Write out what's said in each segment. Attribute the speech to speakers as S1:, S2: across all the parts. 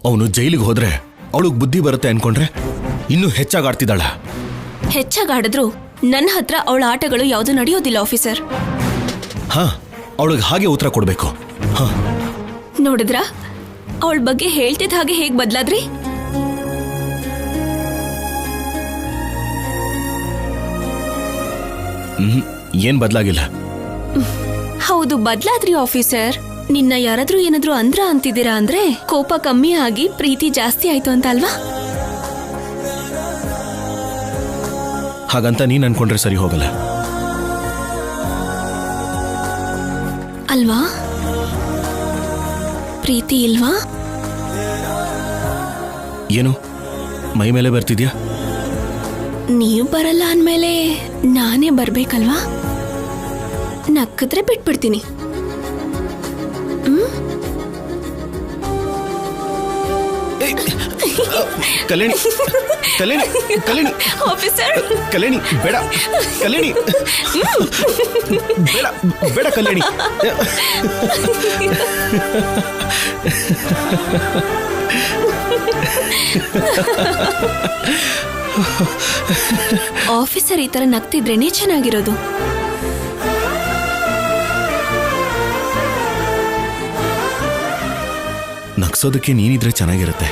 S1: ಅವನು ಜೈಲಿಗೆ ಹೋದ್ರೆ ಅವಳಿಗೆ ಬುದ್ಧಿ ಬರುತ್ತೆ ಅನ್ಕೊಂಡ್ರೆ ಇನ್ನೂ ಹೆಚ್ಚಾಗಿ ಆಡ್ತಿದ್ದಾಳ.
S2: ಹೆಚ್ಚಾಗಾಡಿದ್ರು ನನ್ನ ಹತ್ರ ಅವಳ ಆಟಗಳು ಯಾವುದು ನಡೆಯೋದಿಲ್ಲ ಆಫೀಸರ್.
S1: ಹಾ, ಅವಳಿಗೆ ಹಾಗೆ ಉತ್ತರ ಕೊಡ್ಬೇಕು. ಹಾ,
S2: ನೋಡಿದ್ರ ಅವಳ ಬಗ್ಗೆ ಹೇಳ್ತಿದ್ದ ಹಾಗೆ ಹೇಗ್ ಬದ್ಲಾದ್ರಿ?
S1: ಏನ್ ಬದ್ಲಾಗಿಲ್ಲ.
S2: ಹೌದು ಬದ್ಲಾದ್ರಿ ಆಫೀಸರ್. ನಿನ್ನ ಯಾರಾದ್ರೂ ಏನಾದ್ರೂ ಅಂತಿದ್ದೀರಾ ಅಂದ್ರೆ ಕೋಪ ಕಮ್ಮಿ ಆಗಿ ಪ್ರೀತಿ ಜಾಸ್ತಿ ಆಯ್ತು ಅಂತ ಅಲ್ವಾ?
S1: ಹಾಗಂತ ನೀನ್ ಅನ್ಕೊಂಡ್ರೆ ಸರಿ ಹೋಗಲ್ಲ
S2: ಅಲ್ವಾ? ಪ್ರೀತಿ ಇಲ್ವಾ?
S1: ಏನು ಮೈ ಮೇಲೆ ಬರ್ತಿದ್ಯಾ?
S2: ನೀವು ಬರಲ್ಲ ಅಂದ್ಮೇಲೆ ನಾನೇ ಬರ್ಬೇಕಲ್ವಾ? ನಕ್ಕಿದ್ರೆ ಬಿಟ್ಬಿಡ್ತೀನಿ.
S1: ಕಲ್ಯಾಣಿ, ಕಲ್ಯಾಣಿ, ಕಲ್ಯಾಣಿ
S2: ಆಫೀಸರ್,
S1: ಕಲ್ಯಾಣಿ ಬೇಡ, ಕಲ್ಯಾಣಿ ಬೇಡ, ಬೇಡ ಕಲ್ಯಾಣಿ.
S2: ಆಫೀಸರ್ ಈ ತರ ನಗ್ತಿದ್ರೇನೆ ಚೆನ್ನಾಗಿರೋದು.
S1: ನಗ್ಸೋದಕ್ಕೆ ನೀನಿದ್ರೆ ಚೆನ್ನಾಗಿರುತ್ತೆ.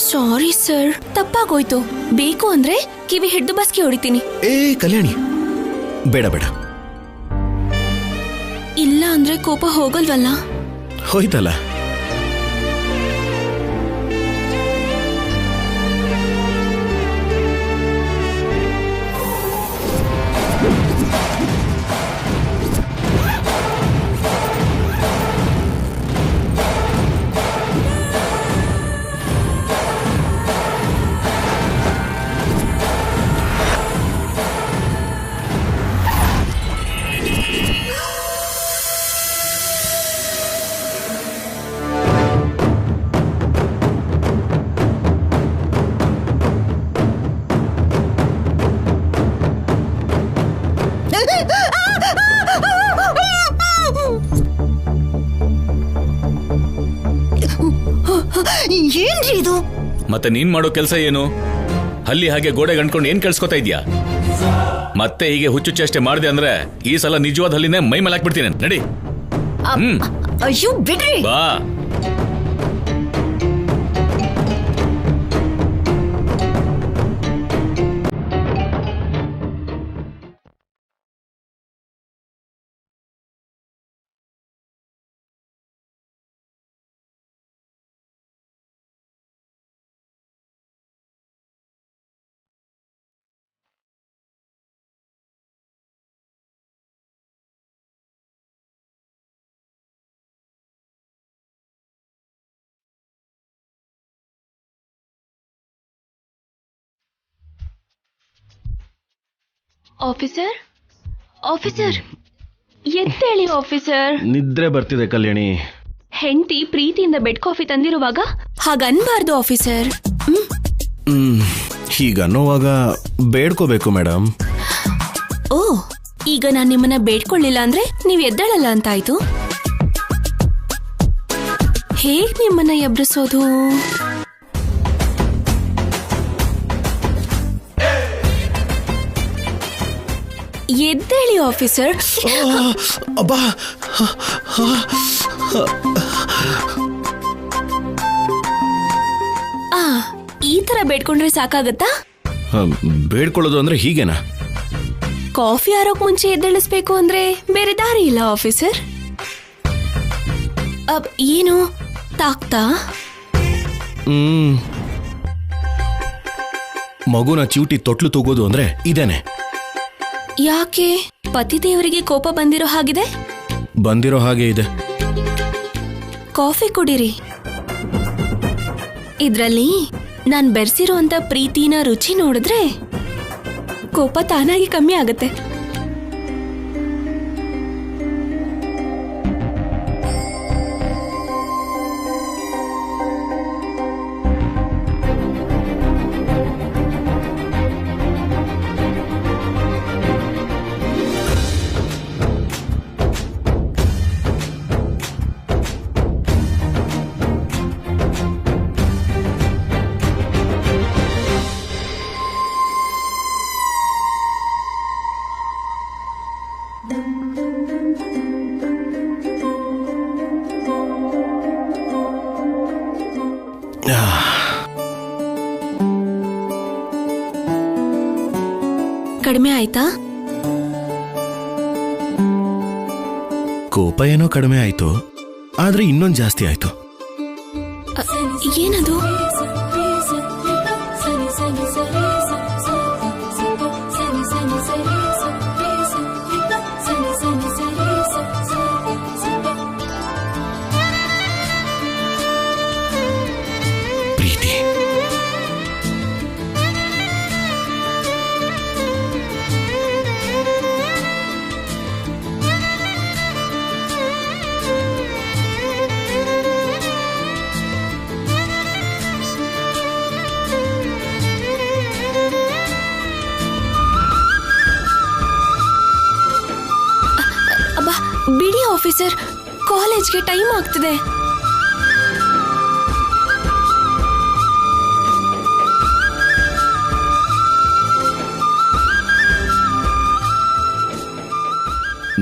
S2: ಸಾರಿ ಸರ್, ತಪ್ಪಾಗೋಯ್ತು. ಬೇಕು ಅಂದ್ರೆ ಕಿವಿ ಹಿಡ್ದು ಬಸ್ಗೆ ಹೊಡಿತೀನಿ.
S1: ಕಲ್ಯಾಣಿ ಬೇಡ ಬೇಡ.
S2: ಇಲ್ಲ ಅಂದ್ರೆ ಕೋಪ ಹೋಗಲ್ವಲ್ಲ?
S1: ಹೋಯ್ತಲ್ಲ.
S3: ಏನ್ರಿ ಇದು?
S4: ಮತ್ತೆ ನೀನ್ ಮಾಡೋ ಕೆಲಸ ಏನು? ಹಲ್ಲಿ ಹಾಗೆ ಗೋಡೆ ಗಂಟ್ಕೊಂಡು ಏನ್ ಕೆಲ್ಸ್ಕೊತಾ ಇದ್ಯಾ? ಮತ್ತೆ ಹೀಗೆ ಹುಚ್ಚುಚ್ಚಷ್ಟೇ ಮಾಡಿದೆ ಅಂದ್ರೆ ಈ ಸಲ ನಿಜವಾದ ಹಲ್ಲಿನೇ ಮೈ ಮೇಲೆ ಹಾಕ್ಬಿಡ್ತೀನಿ. ನಡಿ.
S3: ಅಯ್ಯೋ ಬಿಡ್ರಿ.
S4: ಬಾ.
S2: ಆಫೀಸರ್, ಆಫೀಸರ್ ಎದ್ದೇಳಿ ಆಫೀಸರ್.
S1: ನಿದ್ರೆ ಬರ್ತಿದೆ ಕಲ್ಯಾಣಿ.
S2: ಹೆಂಡತಿ ಪ್ರೀತಿಯಿಂದ ಬೆಡ್ ಕಾಫಿ ತಂದಿರುವಾಗ ಹಾಗನ್ಬಾರ್ದು ಆಫೀಸರ್.
S1: ಹೀಗನ್ನೋವಾಗ ಬೇಡ್ಕೋಬೇಕು ಮೇಡಮ್.
S2: ಓ, ಈಗ ನಾನು ನಿಮ್ಮನ್ನ ಬೇಡ್ಕೊಳ್ಳಿಲ್ಲ ಅಂದ್ರೆ ನೀವ್ ಎದ್ದೇಳಲ್ಲ ಅಂತಾಯ್ತು. ಹೇಗ್ ನಿಮ್ಮನ್ನ ಎಬ್ರಿಸೋದು? ಎದ್ದೇಳಿ ಆಫೀಸರ್.
S1: ಅಬ್ಬಾ,
S2: ಈ ತರ ಬೇಡ್ಕೊಂಡ್ರೆ ಸಾಕಾಗತ್ತಾ?
S1: ಬೇಡ್ಕೊಳ್ಳೋದು ಅಂದ್ರೆ ಹೀಗೇನಾ?
S2: ಕಾಫಿ ಆರೋಕ್ ಮುಂಚೆ ಎದ್ದೇಳಿಸ್ಬೇಕು ಅಂದ್ರೆ ಬೇರೆ ದಾರಿ ಇಲ್ಲ ಆಫೀಸರ್. ಏನು ತಾಕ್ತಾ?
S1: ಮಗುನ ಚೀಟಿ ತೊಟ್ಲು ತೂಗೋದು ಅಂದ್ರೆ ಇದೇನೆ.
S2: ಯಾಕೆ? ಪತಿದೇವರಿಗೆ ಕೋಪ ಬಂದಿರೋ ಹಾಗಿದೆ?
S1: ಬಂದಿರೋ ಹಾಗೆ ಇದೆ.
S2: ಕಾಫಿ ಕುಡಿರಿ. ಇದ್ರಲ್ಲಿ ನಾನ್ ಬೆರೆಸಿರೋ ಅಂತ ಪ್ರೀತಿನ ರುಚಿ ನೋಡಿದ್ರೆ ಕೋಪ ತಾನಾಗಿ ಕಮ್ಮಿ ಆಗತ್ತೆ. ಕಡಿಮೆ ಆಯ್ತಾ?
S1: ಕೋಪ ಏನೋ ಕಡಿಮೆ ಆಯ್ತು, ಆದ್ರೆ ಇನ್ನೊಂದು ಜಾಸ್ತಿ ಆಯ್ತು.
S2: ಏನದು?
S1: ಪ್ರೀತಿ.
S2: ಅಬ್ಬಾ ಬಿಡಿ ಆಫೀಸರ್, ಕಾಲೇಜ್ಗೆ ಟೈಮ್ ಆಗ್ತಿದೆ.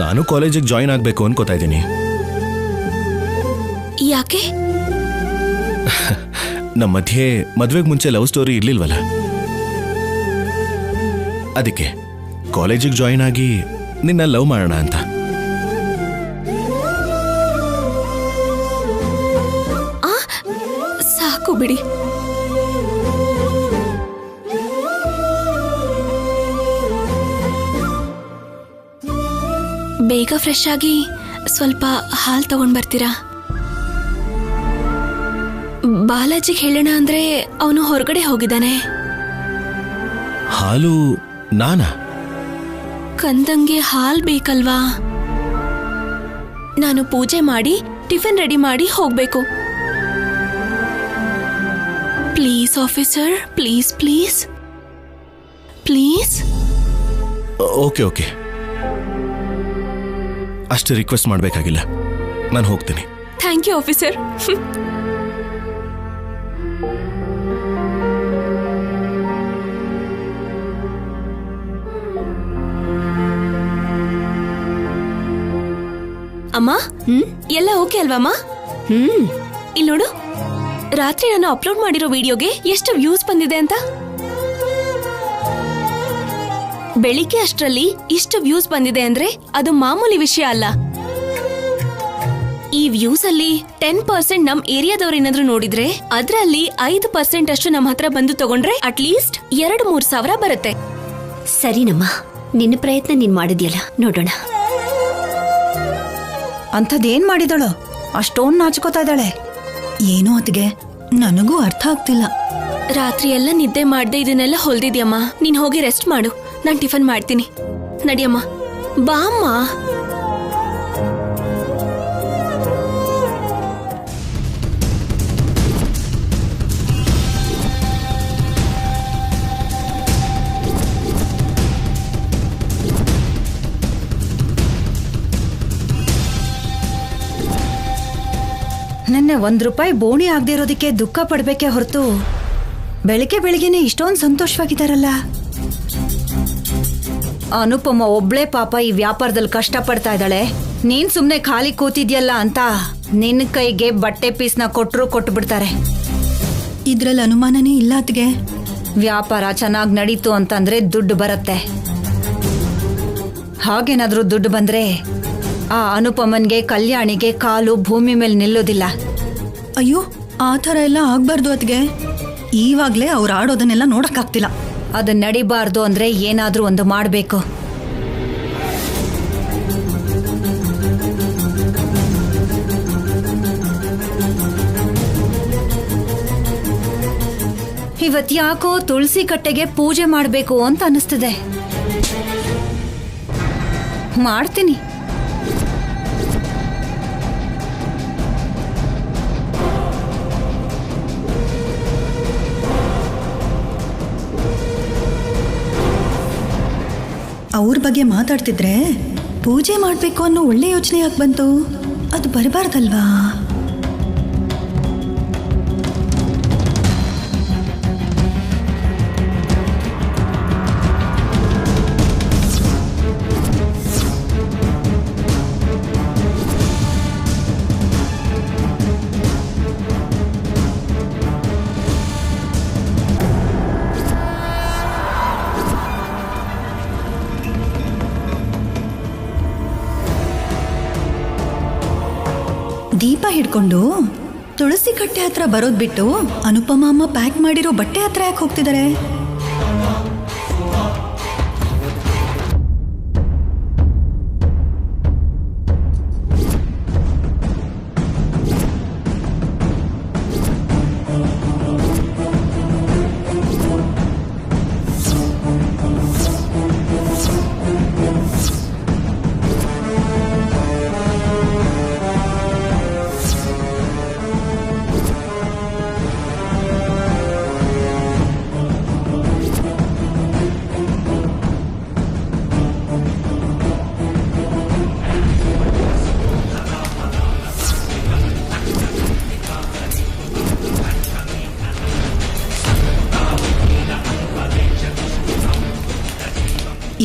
S1: ನಾನು ಕಾಲೇಜಿಗೆ ಜಾಯಿನ್ ಆಗ್ಬೇಕು ಅನ್ಕೋತಾ ಇದ್ದೀನಿ.
S2: ಯಾಕೆ?
S1: ನಮ್ಮ ಮಧ್ಯೆ ಮದ್ವೆಗೆ ಮುಂಚೆ ಲವ್ ಸ್ಟೋರಿ ಇರ್ಲಿಲ್ವಲ್ಲ, ಅದಕ್ಕೆ ಕಾಲೇಜಿಗೆ ಜಾಯಿನ್ ಆಗಿ ನಿನ್ನ ಲವ್ ಮಾಡೋಣ ಅಂತ.
S2: ಸಾಕು ಬಿಡಿ. ಬೇಗ ಫ್ರೆಶ್ ಆಗಿ ಸ್ವಲ್ಪ ಹಾಲು ತಗೊಂಡ್ ಬರ್ತೀರಾ? ಬಾಲಾಜಿಗೆ ಹೇಳೋಣ ಅಂದ್ರೆ ಅವನು ಹೊರಗಡೆ ಹೋಗಿದ್ದಾನೆ.
S1: ಹಾಲು ನಾನಾ?
S2: ಕಂದಂಗೆ ಹಾಲ್ ಬೇಕಲ್ವಾ? ನಾನು ಪೂಜೆ ಮಾಡಿ ಟಿಫಿನ್ ರೆಡಿ ಮಾಡಿ ಹೋಗ್ಬೇಕು. Please officer, please please please.
S1: Okay okay, ಅಷ್ಟು ರಿಕ್ವೆಸ್ಟ್ ಮಾಡಬೇಕಾಗಿಲ್ಲ, ನಾನು ಹೋಗ್ತೀನಿ.
S2: Thank you officer. ಅಮ್ಮ, ಎಲ್ಲ ಓಕೆ ಅಲ್ವಮ್ಮ? ಇಲ್ಲಿ ನೋಡು, ರಾತ್ರಿ ನಾನು ಅಪ್ಲೋಡ್ ಮಾಡಿರೋ ವಿಡಿಯೋಗೆ ಎಷ್ಟು ವ್ಯೂಸ್ ಬಂದಿದೆ ಅಂತ. ಬೆಳಿಗ್ಗೆ ಅಷ್ಟರಲ್ಲಿ ಇಷ್ಟು ವ್ಯೂಸ್ ಬಂದಿದೆ ಅಂದ್ರೆ ಅದು ಮಾಮೂಲಿ ವಿಷಯ ಅಲ್ಲ. ಈ ವ್ಯೂಸ್ ಅಲ್ಲಿ 10% ನಮ್ ಏರಿಯಾದವ್ರು ಏನಾದ್ರು ನೋಡಿದ್ರೆ ಅದ್ರಲ್ಲಿ 5% ಅಷ್ಟು ನಮ್ಮ ಹತ್ರ ಬಂದು ತಗೊಂಡ್ರೆ ಅಟ್ಲೀಸ್ಟ್ 2-3 ಸಾವಿರ ಬರುತ್ತೆ.
S3: ಸರಿನಮ್ಮ, ನಿನ್ನ ಪ್ರಯತ್ನ ನೀನ್ ಮಾಡಿದ್ಯಲ್ಲ, ನೋಡೋಣ.
S5: ಅಂಥದ್ದೇನ್ ಮಾಡಿದಳು? ಅಷ್ಟೊಂದು ನಾಚ್ಕೋತಾ ಇದ್ದಾಳೆ. ಏನೋ ಅತ್ಗೆ, ನನಗೂ ಅರ್ಥ ಆಗ್ತಿಲ್ಲ.
S2: ರಾತ್ರಿ ಎಲ್ಲ ನಿದ್ದೆ ಮಾಡ್ದೆ ಇದನ್ನೆಲ್ಲ ಹೊಲ್ದಿದ್ಯಮ್ಮ. ನೀನ್ ಹೋಗಿ ರೆಸ್ಟ್ ಮಾಡು, ನಾನ್ ಟಿಫನ್ ಮಾಡ್ತೀನಿ. ನಡಿಯಮ್ಮ, ಬಾ ಅಮ್ಮ.
S5: ನೆನ್ನೆ ₹1 ಬೋಣಿ ಆಗದೆ ಇರೋದಕ್ಕೆ ದುಃಖ ಪಡ್ಬೇಕೆ ಹೊರತು ಬೆಳಿಗ್ಗೆ ಬೆಳಿಗ್ಗೆನೆ ಇಷ್ಟೊಂದು ಸಂತೋಷವಾಗಿದ್ದಾರಲ್ಲ. ಅನುಪಮ ಒಬ್ಳೇ ಪಾಪ ಈ ವ್ಯಾಪಾರದಲ್ಲಿ ಕಷ್ಟಪಡ್ತಾ ಇದ್ದಾಳೆ. ನೀನ್ ಸುಮ್ನೆ ಖಾಲಿ ಕೂತಿದ್ಯಲ್ಲ ಅಂತ ನಿನ್ನ ಕೈಗೆ ಬಟ್ಟೆ ಪೀಸ್ನ ಕೊಟ್ಟು ಬಿಡ್ತಾರೆ. ಇದ್ರಲ್ಲಿ ಅನುಮಾನನೇ ಇಲ್ಲ ಅತ್ಗೆ. ವ್ಯಾಪಾರ ಚೆನ್ನಾಗಿ ನಡೀತು ಅಂತಂದ್ರೆ ದುಡ್ಡು ಬರುತ್ತೆ. ಹಾಗೇನಾದ್ರೂ ದುಡ್ಡು ಬಂದ್ರೆ ಆ ಅನುಪಮನ್ಗೆ ಕಲ್ಯಾಣಿಗೆ ಕಾಲು ಭೂಮಿ ಮೇಲೆ ನಿಲ್ಲೋದಿಲ್ಲ.
S6: ಅಯ್ಯೋ, ಆ ಥರ ಎಲ್ಲ ಆಗ್ಬಾರ್ದು ಅತ್ಗೆ. ಈವಾಗ್ಲೇ ಅವ್ರು ಆಡೋದನ್ನೆಲ್ಲ ನೋಡಕ್ಕಾಗ್ತಿಲ್ಲ.
S5: ಅದು ನಡಿಬಾರ್ದು ಅಂದ್ರೆ ಏನಾದ್ರೂ ಒಂದು ಮಾಡಬೇಕು. ಇವತ್ ಯಾಕೋ ತುಳಸಿ ಕಟ್ಟೆಗೆ ಪೂಜೆ ಮಾಡಬೇಕು ಅಂತ ಅನಿಸ್ತಿದೆ. ಮಾಡ್ತೀನಿ.
S6: ಅವ್ರ ಬಗ್ಗೆ ಮಾತಾಡ್ತಿದ್ರೆ ಪೂಜೆ ಮಾಡಬೇಕು ಅನ್ನೋ ಒಳ್ಳೆ ಯೋಚನೆ ಯಾಕೆ ಬಂತು? ಅದು ಬರಬಾರ್ದಲ್ವಾ? ದೀಪ ಹಿಡ್ಕೊಂಡು ತುಳಸಿ ಕಟ್ಟೆ ಹತ್ರ ಬರೋದ್ ಬಿಟ್ಟು ಅನುಪಮ ಅಮ್ಮ ಪ್ಯಾಕ್ ಮಾಡಿರೋ ಬಟ್ಟೆ ಹತ್ರ ಯಾಕೆ ಹೋಗ್ತಿದ್ದಾರೆ?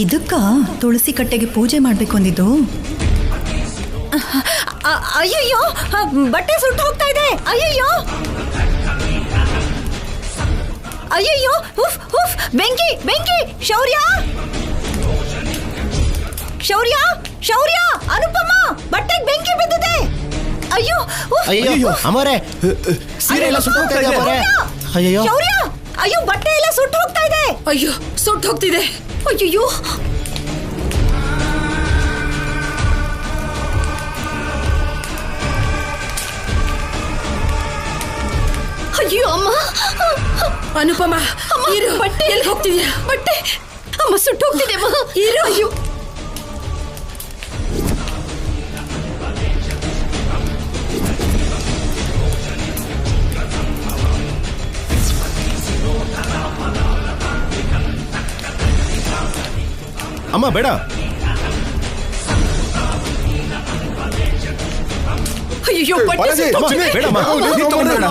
S6: ಇದಕ್ಕ ತುಳಸಿ ಕಟ್ಟೆಗೆ ಪೂಜೆ ಮಾಡ್ಬೇಕು ಅಂದಿದ್ದು?
S5: ಅಯ್ಯಯ್ಯೋ, ಬಟ್ಟೆ ಸುಟ್ಟು ಹೋಗ್ತಾ ಇದೆ. ಅಯ್ಯಯ್ಯೋ ಅಯ್ಯಯ್ಯೋ, ಉಫ್ ಉಫ್, ಬೆಂಕಿ ಬೆಂಕಿ! ಶೌರ್ಯ ಶೌರ್ಯ ಶೌರ್ಯ! ಅನುಪಮ, ಬಟ್ಟೆಗೆ ಬೆಂಕಿ ಬಿದ್ದಿದೆ. ಅಯ್ಯೋ ಉಫ್!
S7: ಅಯ್ಯೋ ಅಮರೇ, ಸೀರೆ ಎಲ್ಲ ಸುಟ್ಟು ಹೋಗ್ತಾ ಇದೆ ಅಮರೇ. ಅಯ್ಯೋ
S5: ಶೌರ್ಯ, ಅಯ್ಯೋ ಬಟ್ಟೆ ಎಲ್ಲ ಸುಟ್ಟು ಹೋಗ್ತಾ ಇದೆ.
S2: ಅಯ್ಯೋ ಸುಟ್ಟು ಹೋಗ್ತಿದೆ. ಅಯ್ಯೋ ಅಯ್ಯೋ ಅಮ್ಮ! ಅನುಪಮ, ಇರು. ಬಟ್ಟೆ ಎಲ್ಲಿ ಹೋಗ್ತಿದ್ಯಾ? ಬಟ್ಟೆ ಅಮ್ಮ ಸುಟ್ಟು ಹೋಗ್ತಿದೆ ಅಮ್ಮ. ಇರು. ಅಯ್ಯೋ
S1: ಅಮ್ಮ ಬೇಡ.
S2: ಅಯ್ಯೋ ಬಟ್ಟೆ ಸುಟ್ಟು ಹೋಗ್ತಿದೆ.
S1: ಬೇಡಮ್ಮ, ನೀನ್ ತಗೊಂಡ್ಬೇಡ.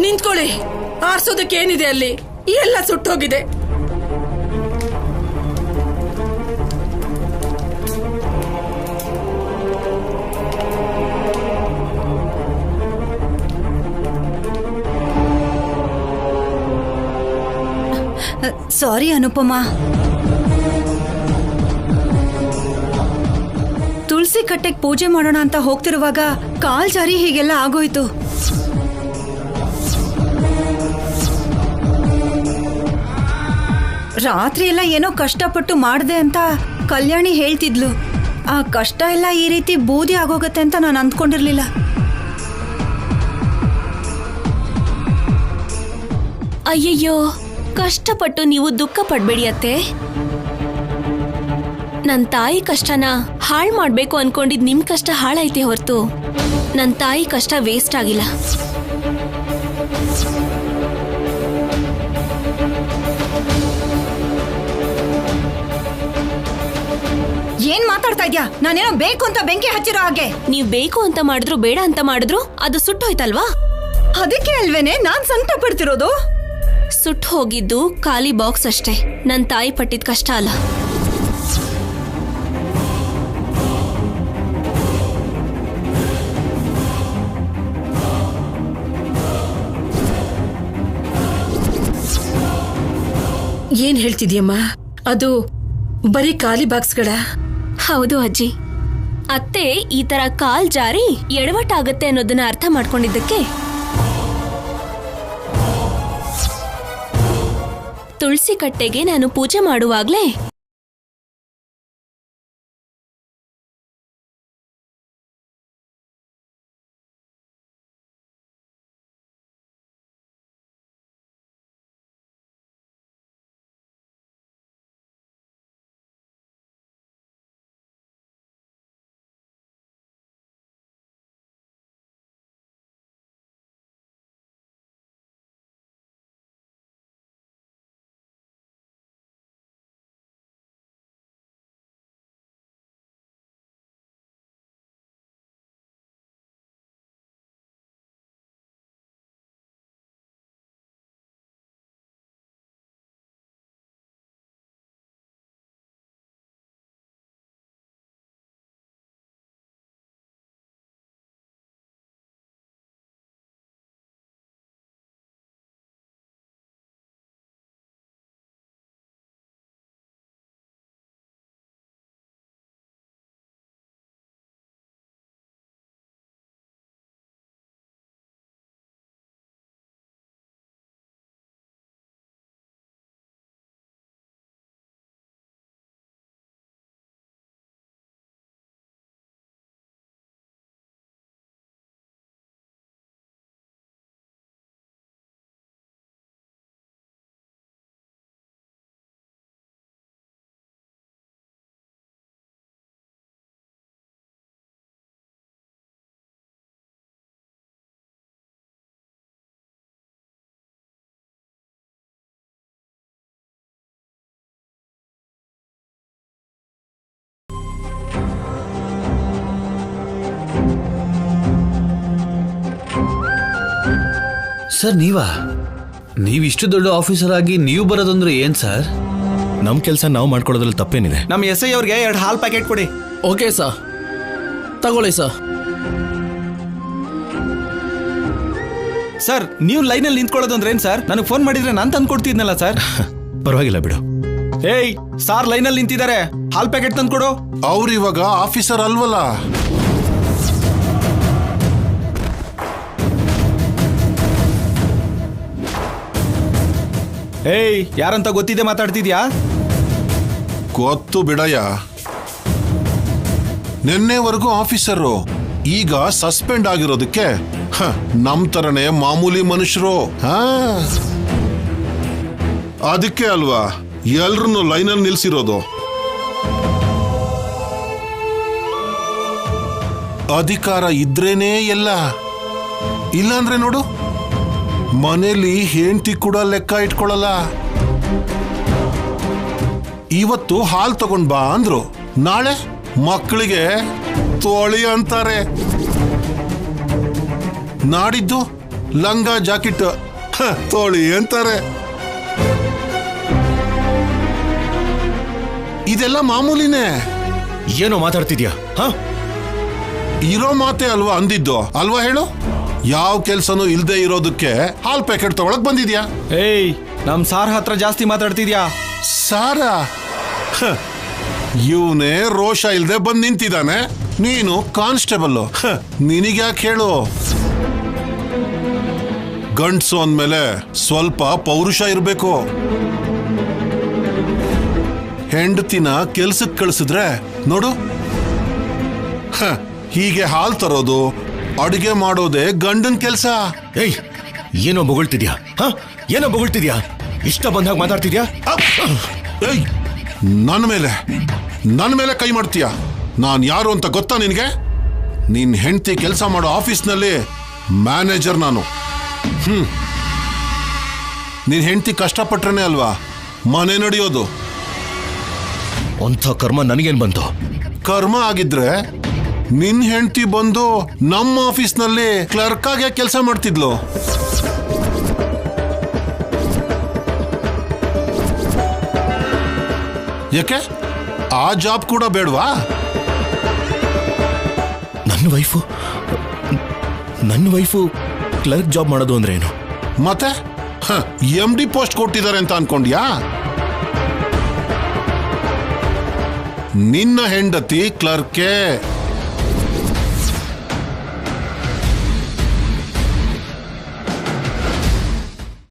S2: ನಿಂತ್ಕೊಳ್ಳಿ. ಆರ್ಸೋದಕ್ಕೆ ಏನಿದೆ ಅಲ್ಲಿ? ಎಲ್ಲ ಸುಟ್ಟೋಗಿದೆ.
S5: ಸಾರಿ ಅನುಪಮ. ತುಳಸಿ ಕಟ್ಟೆಗೆ ಪೂಜೆ ಮಾಡೋಣ ಅಂತ ಹೋಗ್ತಿರುವಾಗ ಕಾಲ್ ಜಾರಿ ಹೀಗೆಲ್ಲ ಆಗೋಯ್ತು. ರಾತ್ರಿ ಎಲ್ಲ ಏನೋ ಕಷ್ಟಪಟ್ಟು ಮಾಡ್ದೆ ಅಂತ ಕಲ್ಯಾಣಿ ಹೇಳ್ತಿದ್ಲು. ಆ ಕಷ್ಟ ಎಲ್ಲ ಈ ರೀತಿ ಬೂದಿ ಆಗೋಗತ್ತೆ ಅಂತ ನಾನು ಅಂದ್ಕೊಂಡಿರ್ಲಿಲ್ಲ.
S2: ಅಯ್ಯಯ್ಯೋ, ಕಷ್ಟಪಟ್ಟು ನೀವು ದುಃಖ ಪಡ್ಬೇಡಿ ಅತ್ತೆ. ನನ್ ತಾಯಿ ಕಷ್ಟನ ಹಾಳ್ ಮಾಡ್ಬೇಕು ಅನ್ಕೊಂಡಿದ್ ನಿಮ್ ಕಷ್ಟ ಹಾಳೈತೆ ಹೊರತು ನನ್ ತಾಯಿ ಕಷ್ಟ ವೇಸ್ಟ್ ಆಗಿಲ್ಲ.
S5: ಏನ್ ಮಾತಾಡ್ತಾ ಇದ್ಯಾ? ನಾನೇನೋ ಬೇಕು ಅಂತ ಬೆಂಕಿ ಹಚ್ಚಿರೋ ಹಾಗೆ.
S2: ನೀವ್ ಬೇಕು ಅಂತ ಮಾಡಿದ್ರು ಬೇಡ ಅಂತ ಮಾಡಿದ್ರು ಅದು ಸುಟ್ಟೋಯ್ತಲ್ವಾ?
S5: ಅದಕ್ಕೆ ಅಲ್ವೇನೆ ನಾನ್ ಸಂಕಟ ಪಡ್ತಿರೋದು.
S2: ಸುಟ್ಟು ಹೋಗಿದ್ದು ಖಾಲಿ ಬಾಕ್ಸ್ ಅಷ್ಟೇ, ನನ್ ತಾಯಿ ಪಟ್ಟಿದ್ ಕಷ್ಟ ಅಲ್ಲ.
S8: ಏನ್ ಹೇಳ್ತಿದ್ಯಮ್ಮ? ಅದು ಬರೀ ಖಾಲಿ ಬಾಕ್ಸ್ಗಳ?
S2: ಹೌದು ಅಜ್ಜಿ. ಅತ್ತೆ ಈ ತರ ಕಾಲ್ ಜಾರಿ ಎಡವಟ್ಟಾಗತ್ತೆ ಅನ್ನೋದನ್ನ ಅರ್ಥ ಮಾಡ್ಕೊಂಡಿದ್ದಕ್ಕೆ ತುಳಸಿ ಕಟ್ಟೆಗೆ ನಾನು ಪೂಜೆ ಮಾಡುವಾಗ್ಲೇ
S9: ಸರ್ ನೀವಿಷ್ಟು ದೊಡ್ಡ ಆಫೀಸರ್ ಆಗಿ ನೀವು ಬರೋದಂದ್ರೆ ಏನ್ ಸರ್?
S1: ನಮ್ ಕೆಲಸ ನಾವು ಮಾಡ್ಕೊಳ್ಳೋದ್ರಲ್ಲಿ ತಪ್ಪೇನಿದೆ?
S7: ನಮ್ಮ ಎಸ್ ಐ ಅವ್ರಿಗೆ 2 ಹಾಲ್ ಪ್ಯಾಕೆಟ್ ಕೊಡಿ.
S10: ಓಕೆ ಸರ್, ತಗೊಳ್ಳಿ ಸರ್.
S7: ಸರ್ ನೀವು ಲೈನಲ್ಲಿ ನಿಂತ್ಕೊಳ್ಳೋದಂದ್ರೆ ಏನ್ ಸರ್? ನನಗೆ ಫೋನ್ ಮಾಡಿದ್ರೆ ನಾನು ತಂದು ಕೊಡ್ತಿದ್ನಲ್ಲ ಸರ್.
S1: ಪರವಾಗಿಲ್ಲ ಬಿಡು.
S7: ಏಯ್ ಸಾರ್ ಲೈನಲ್ಲಿ ನಿಂತಿದ್ದಾರೆ, ಹಾಲ್ ಪ್ಯಾಕೆಟ್ ತಂದು ಕೊಡು.
S11: ಅವ್ರು ಇವಾಗ ಆಫೀಸರ್ ಅಲ್ವಲ್ಲ.
S7: ಏಯ್ ಯಾರಂತ ಗೊತ್ತಿದೆ ಮಾತಾಡ್ತಿದ್ಯಾ?
S11: ಗೊತ್ತು ಬಿಡಯ್ಯ. ನಿನ್ನೆವರೆಗೂ ಆಫೀಸರು, ಈಗ ಸಸ್ಪೆಂಡ್ ಆಗಿರೋದಕ್ಕೆ ನಮ್ ತರನೇ ಮಾಮೂಲಿ ಮನುಷ್ಯರು. ಅದಕ್ಕೆ ಅಲ್ವಾ ಎಲ್ರನ್ನು ಲೈನಲ್ಲಿ ನಿಲ್ಸಿರೋದು. ಅಧಿಕಾರ ಇದ್ರೇನೇ ಎಲ್ಲ, ಇಲ್ಲಾಂದ್ರೆ ನೋಡು ಮನೇಲಿ ಹೆಂಡತಿ ಕೂಡ ಲೆಕ್ಕ ಇಟ್ಕೊಳ್ಳಲ್ಲ. ಇವತ್ತು ಹಾಲ್ ತಗೊಂಡ್ ಬಾ ಅಂದ್ರು, ನಾಳೆ ಮಕ್ಕಳಿಗೆ ತೋಳಿ ಅಂತಾರೆ. ನಾಡಿದ್ದು ಲಂಗ ಜಾಕೆಟ್ ತೋಳಿ ಅಂತಾರೆ. ಇದೆಲ್ಲ ಮಾಮೂಲಿನೇ.
S1: ಏನೋ ಮಾತಾಡ್ತಿದ್ಯಾ?
S11: ಇರೋ ಮಾತೆ ಅಲ್ವಾ ಅಂದಿದ್ದು, ಅಲ್ವಾ ಹೇಳು? ಯಾವ ಕೆಲ್ಸನೂ ಇಲ್ದೇ ಇರೋದಕ್ಕೆ ಹಾಲ್ ಪ್ಯಾಕೆಟ್ ತಗೊಳಕ್ ಬಂದಿದ್ಯಾ?
S7: ಏಯ್ ನಮ್ ಸಾರ್ ಹತ್ರ ಜಾಸ್ತಿ ಮಾತಾಡ್ತಿದ್ಯಾ?
S11: ಸಾರ ಇವನೇ ರೋಷ ಇಲ್ದೆ ಬಂದ್ ನಿಂತಿದ್ದಾನೆ. ನೀನು ಕಾನ್ಸ್ಟೇಬಲ್, ನಿನಗ್ಯಾಕೆ ಹೇಳು? ಗಂಡ್ಸು ಅಂದ್ಮೇಲೆ ಸ್ವಲ್ಪ ಪೌರುಷ ಇರ್ಬೇಕು. ಹೆಂಡತಿನ ಕೆಲ್ಸಕ್ಕೆ ಕಳಿಸಿದ್ರೆ ನೋಡು, ಹೀಗೆ ಹಾಲ್ ತರೋದು ಅಡುಗೆ ಮಾಡೋದೇ ಗಂಡನ್ ಕೆಲ್ಸ.
S1: ಏಯ್ ಏನೋ ಬೊಗಳ್ತಿದ್ಯಾ? ಏನೋ ಬೊಗಳ್ತಿದ್ಯಾ? ಇಷ್ಟ ಬಂದಾಗ ಮಾತಾಡ್ತಿದ್ಯಾ?
S11: ಏಯ್ ನನ್ನ ಮೇಲೆ ಕೈ ಮಾಡ್ತೀಯ? ನಾನು ಯಾರು ಅಂತ ಗೊತ್ತಾ ನಿನಗೆ? ನಿನ್ ಹೆಂಡತಿ ಕೆಲಸ ಮಾಡೋ ಆಫೀಸ್ನಲ್ಲಿ ಮ್ಯಾನೇಜರ್ ನಾನು. ನಿನ್ ಹೆಂಡತಿ ಕಷ್ಟಪಟ್ರೇನೆ ಅಲ್ವಾ ಮನೆ ನಡೆಯೋದು.
S1: ಅಂಥ ಕರ್ಮ ನನಗೇನ್ ಬಂತು?
S11: ಕರ್ಮ ಆಗಿದ್ರೆ ನಿನ್ ಹೆಂಡತಿ ಬಂದು ನಮ್ಮ ಆಫೀಸ್ನಲ್ಲಿ ಕ್ಲರ್ಕ್ ಆಗಿ ಕೆಲಸ ಮಾಡ್ತಿದ್ಲು. ಯಾಕೆ ಆ ಜಾಬ್ ಕೂಡ ಬೇಡವಾ?
S1: ನನ್ನ ವೈಫು ಕ್ಲರ್ಕ್ ಜಾಬ್ ಮಾಡೋದು ಅಂದ್ರೆ ಏನು?
S11: ಮತ್ತೆ MD ಪೋಸ್ಟ್ ಕೊಟ್ಟಿದ್ದಾರೆ ಅಂತ ಅನ್ಕೊಂಡ್ಯಾ? ನಿನ್ನ ಹೆಂಡತಿ ಕ್ಲರ್ಕೇ.